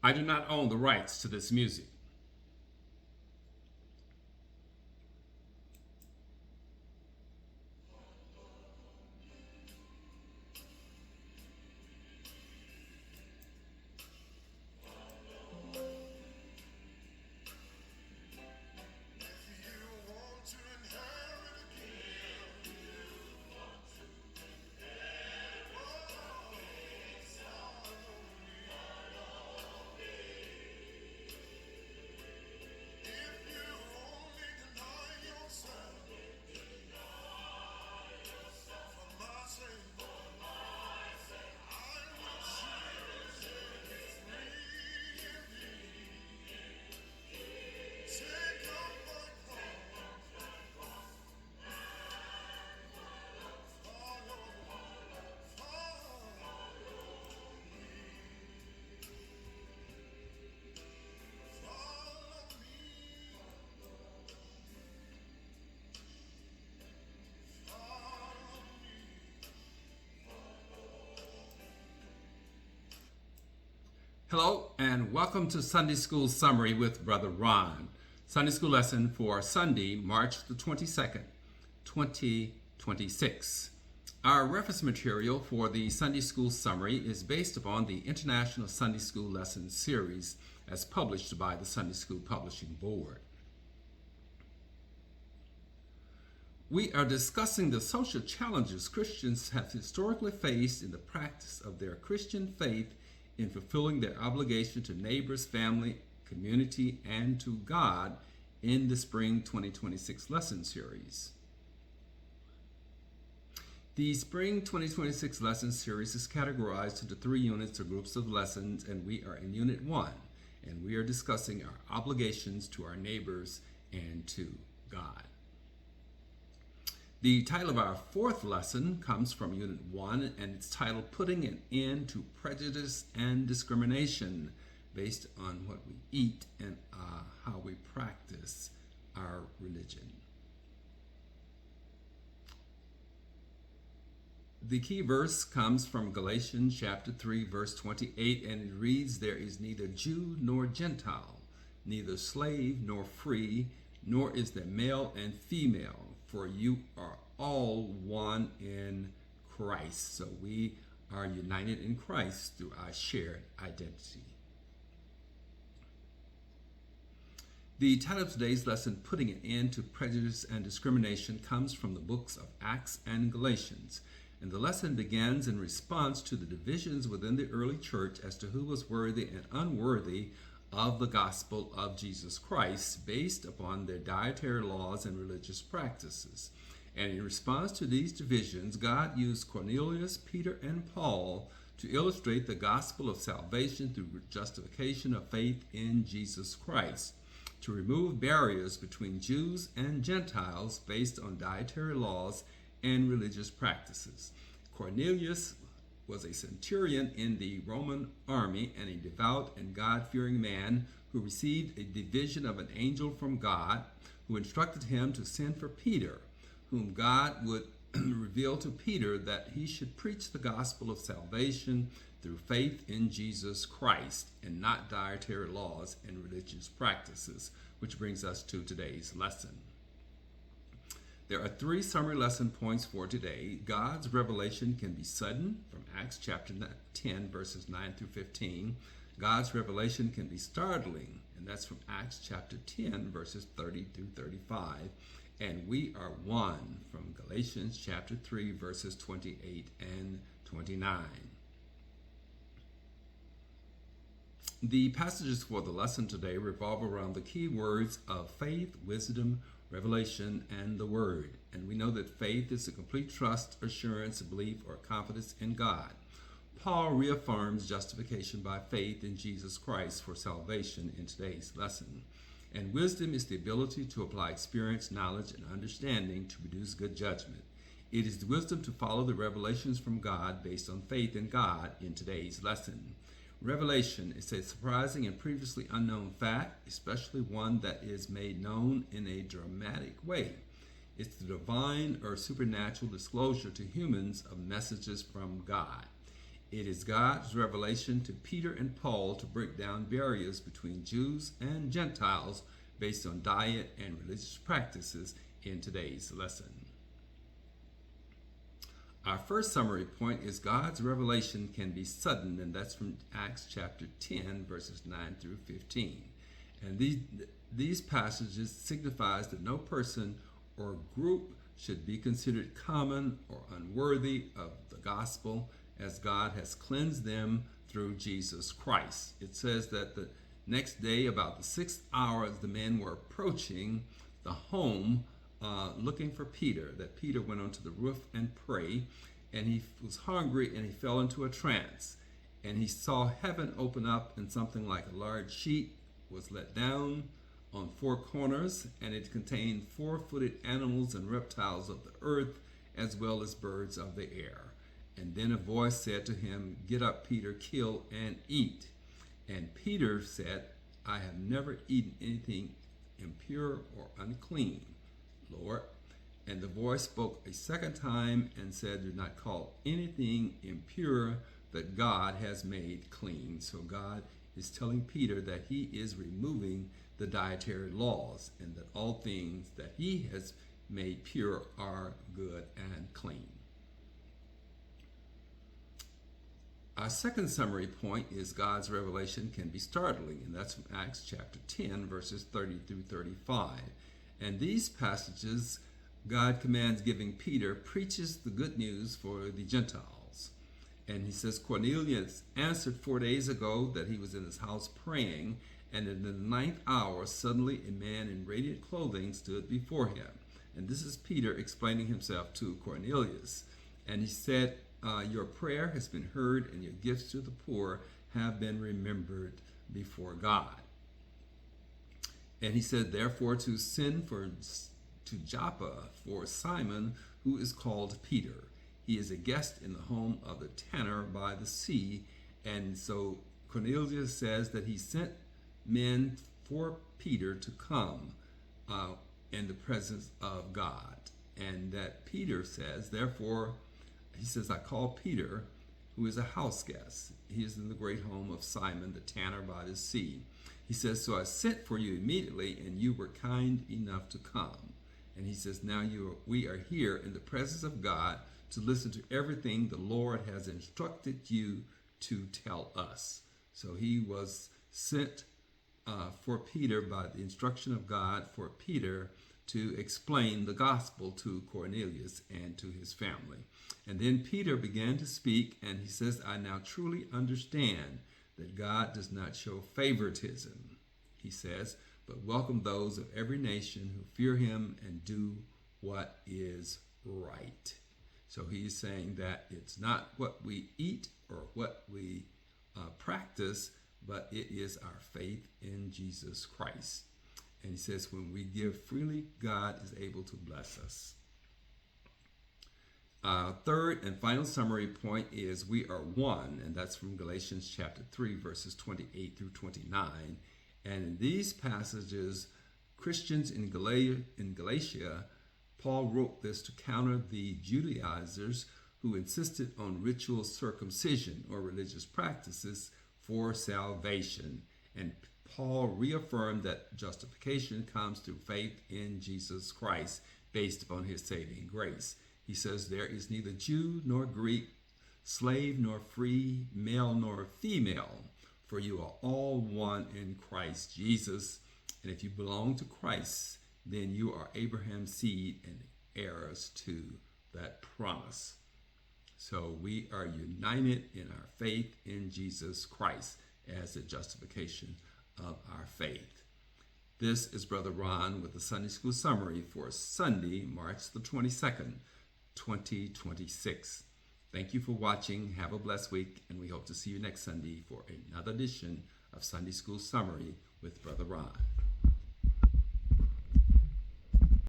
I do not own the rights to this music. Hello and welcome to Sunday School Summary with Brother Ron. Sunday School lesson for Sunday, March the 22nd, 2026. Our reference material for the Sunday School Summary is based upon the International Sunday School Lesson Series as published by the Sunday School Publishing Board. We are discussing the social challenges Christians have historically faced in the practice of their Christian faith in fulfilling their obligation to neighbors, family, community, and to God in the Spring 2026 lesson series. The Spring 2026 lesson series is categorized into 3 units or groups of lessons, and we are in Unit 1, and we are discussing our obligations to our neighbors and to God. The title of our 4th lesson comes from Unit 1, and it's titled Putting an End to Prejudice and Discrimination, based on what we eat and how we practice our religion. The key verse comes from Galatians chapter 3, verse 28, and it reads, "There is neither Jew nor Gentile, neither slave nor free, nor is there male and female, for you are all one in Christ." So we are united in Christ through our shared identity. The title of today's lesson, Putting an End to Prejudice and Discrimination, comes from the books of Acts and Galatians. And the lesson begins in response to the divisions within the early church as to who was worthy and unworthy of the gospel of Jesus Christ based upon their dietary laws and religious practices. And in response to these divisions, God used Cornelius, Peter, and Paul to illustrate the gospel of salvation through justification of faith in Jesus Christ, to remove barriers between Jews and Gentiles based on dietary laws and religious practices. Cornelius was a centurion in the Roman army and a devout and God-fearing man who received a vision of an angel from God who instructed him to send for Peter, whom God would reveal to Peter that he should preach the gospel of salvation through faith in Jesus Christ and not dietary laws and religious practices, which brings us to today's lesson. There are 3 summary lesson points for today. God's revelation can be sudden, from Acts chapter 10, verses 9 through 15. God's revelation can be startling, and that's from Acts chapter 10, verses 30 through 35. And we are one, from Galatians chapter 3, verses 28 and 29. The passages for the lesson today revolve around the key words of faith, wisdom, revelation, and the word. And we know that faith is a complete trust, assurance, belief, or confidence in God. Paul reaffirms justification by faith in Jesus Christ for salvation in today's lesson. And wisdom is the ability to apply experience, knowledge, and understanding to produce good judgment. It is the wisdom to follow the revelations from God based on faith in God in today's lesson. Revelation is a surprising and previously unknown fact, especially one that is made known in a dramatic way. It's the divine or supernatural disclosure to humans of messages from God. It is God's revelation to Peter and Paul to break down barriers between Jews and Gentiles based on diet and religious practices in today's lesson. Our first summary point is God's revelation can be sudden, and that's from Acts chapter 10, verses 9 through 15. And these passages signifies that no person or group should be considered common or unworthy of the gospel, as God has cleansed them through Jesus Christ. It says that the next day, about the 6th hour, as the men were approaching the home looking for Peter, that Peter went onto the roof and prayed, and he was hungry and he fell into a trance. And he saw heaven open up, and something like a large sheet was let down on 4 corners, and it contained 4-footed animals and reptiles of the earth, as well as birds of the air. And then a voice said to him, "Get up, Peter, kill and eat." And Peter said, "I have never eaten anything impure or unclean, Lord." And the voice spoke a second time and said, "Do not call anything impure that God has made clean." So God is telling Peter that he is removing the dietary laws, and that all things that he has made pure are good and clean. Our second summary point is God's revelation can be startling, and that's from Acts chapter 10, verses 30 through 35. And these passages, God commands giving Peter, preaches the good news for the Gentiles. And he says, Cornelius answered 4 days ago that he was in his house praying, and in the 9th hour, suddenly a man in radiant clothing stood before him. And this is Peter explaining himself to Cornelius. And he said, your prayer has been heard, and your gifts to the poor have been remembered before God. And he said, therefore, to send to Joppa for Simon, who is called Peter. He is a guest in the home of the tanner by the sea. And so Cornelius says that he sent men for Peter to come in the presence of God. And that Peter says, therefore, he says, I call Peter, who is a house guest. He is in the great home of Simon, the tanner by the sea. He says, so I sent for you immediately, and you were kind enough to come. And he says, now we are here in the presence of God to listen to everything the Lord has instructed you to tell us. So he was sent for Peter by the instruction of God for Peter to explain the gospel to Cornelius and to his family. And then Peter began to speak, and he says, I now truly understand that God does not show favoritism, he says, but welcome those of every nation who fear him and do what is right. So he's saying that it's not what we eat or what we practice, but it is our faith in Jesus Christ. And he says, when we give freely, God is able to bless us. Third and final summary point is we are one, and that's from Galatians chapter 3, verses 28 through 29. And in these passages, Christians in Galatia, Paul wrote this to counter the Judaizers who insisted on ritual circumcision or religious practices for salvation. And Paul reaffirmed that justification comes through faith in Jesus Christ based upon his saving grace. He says there is neither Jew nor Greek, slave nor free, male nor female, for you are all one in Christ Jesus. And if you belong to Christ, then you are Abraham's seed and heirs to that promise. So we are united in our faith in Jesus Christ as the justification of our faith. This is Brother Ron with the Sunday School Summary for Sunday, March the 22nd, 2026. Thank you for watching. Have a blessed week, and we hope to see you next Sunday for another edition of Sunday School Summary with Brother Ron.